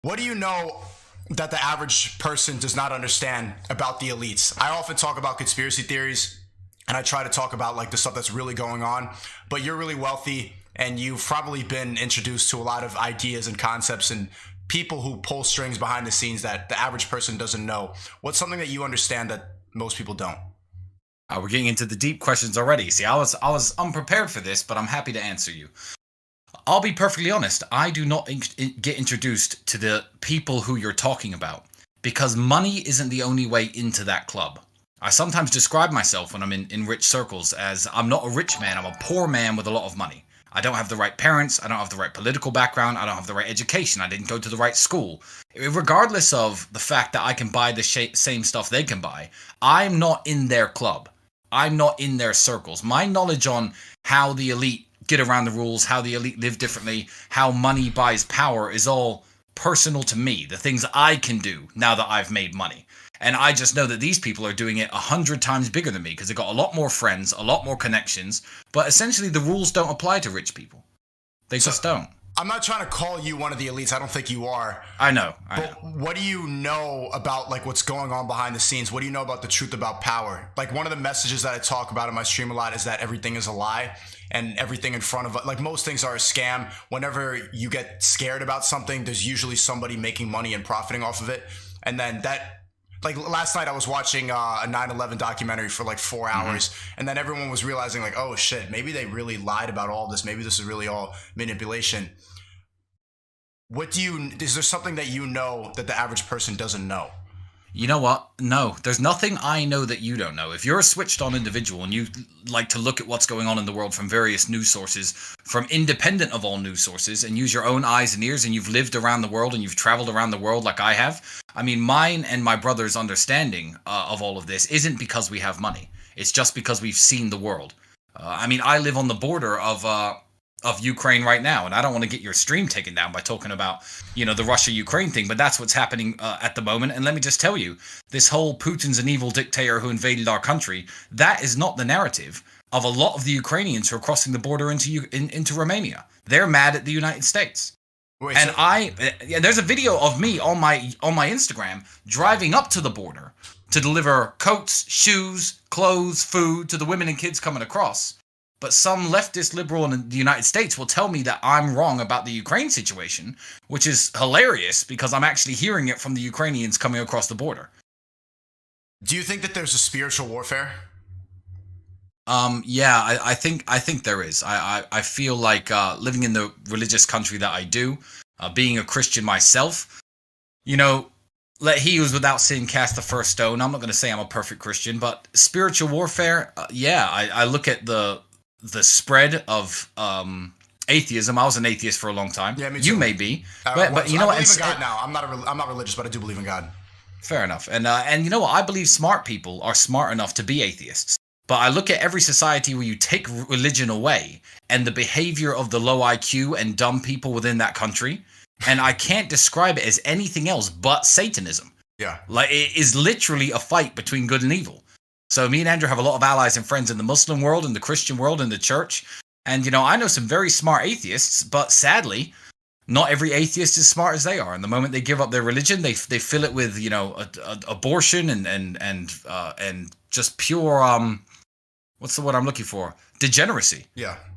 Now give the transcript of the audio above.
What do you know that the average person does not understand about the elites? I often talk about conspiracy theories and I try to talk about like the stuff that's really going on, but you're really wealthy and you've probably been introduced to a lot of ideas and concepts and people who pull strings behind the scenes that the average person doesn't know. What's something that you understand that most people don't? We're getting into the deep questions already. See, I was unprepared for this, but I'm happy to answer you. I'll be perfectly honest. I do not get introduced to the people who you're talking about because money isn't the only way into that club. I sometimes describe myself when I'm in rich circles as I'm not a rich man. I'm a poor man with a lot of money. I don't have the right parents. I don't have the right political background. I don't have the right education. I didn't go to the right school. Regardless of the fact that I can buy the same stuff they can buy, I'm not in their club. I'm not in their circles. My knowledge on how the elite get around the rules, how the elite live differently, how money buys power is all personal to me. The things I can do now that I've made money. And I just know that these people are doing it 100 times bigger than me because they've got a lot more friends, a lot more connections. But essentially the rules don't apply to rich people. They just don't. I'm not trying to call you one of the elites. I don't think you are. I know. What do you know about like what's going on behind the scenes? What do you know about the truth about power? Like one of the messages that I talk about in my stream a lot is that everything is a lie and everything in front of it. Like most things are a scam. Whenever you get scared about something, there's usually somebody making money and profiting off of it. And then that, like last night I was watching a 9/11 documentary for like 4 hours and then everyone was realizing like, oh shit, maybe they really lied about all this. Maybe this is really all manipulation. Is there something that you know that the average person doesn't know? You know what? No, there's nothing I know that you don't know. If you're a switched on individual and you like to look at what's going on in the world from various news sources, from independent of all news sources, and use your own eyes and ears, and you've lived around the world and you've traveled around the world like I have, I mean, mine and my brother's understanding of all of this isn't because we have money. It's just because we've seen the world. I mean, I live on the border of Ukraine right now, and I don't want to get your stream taken down by talking about, the Russia-Ukraine thing, but that's what's happening at the moment. And let me just tell you, this whole Putin's an evil dictator who invaded our country, that is not the narrative of a lot of the Ukrainians who are crossing the border into Romania. They're mad at the United States. Wait, There's a video of me on my Instagram driving up to the border to deliver coats, shoes, clothes, food to the women and kids coming across. But some leftist liberal in the United States will tell me that I'm wrong about the Ukraine situation, which is hilarious because I'm actually hearing it from the Ukrainians coming across the border. Do you think that there's a spiritual warfare? Yeah, I think there is. I feel like living in the religious country that I do, being a Christian myself, let he who is without sin cast the first stone. I'm not going to say I'm a perfect Christian, but spiritual warfare, I look at the spread of atheism. I was an atheist for a long time. Yeah, me too. You may be, but you know I what? believe in God now. I'm not religious, but I do believe in God. Fair enough. And you know what? I believe smart people are smart enough to be atheists. But I look at every society where you take religion away and the behavior of the low IQ and dumb people within that country, and I can't describe it as anything else but Satanism. Yeah. Like it is literally a fight between good and evil. So me and Andrew have a lot of allies and friends in the Muslim world, in the Christian world, in the church. And, I know some very smart atheists, but sadly, not every atheist is smart as they are. And the moment they give up their religion, they fill it with, abortion and just pure, what's the word I'm looking for? Degeneracy. Yeah.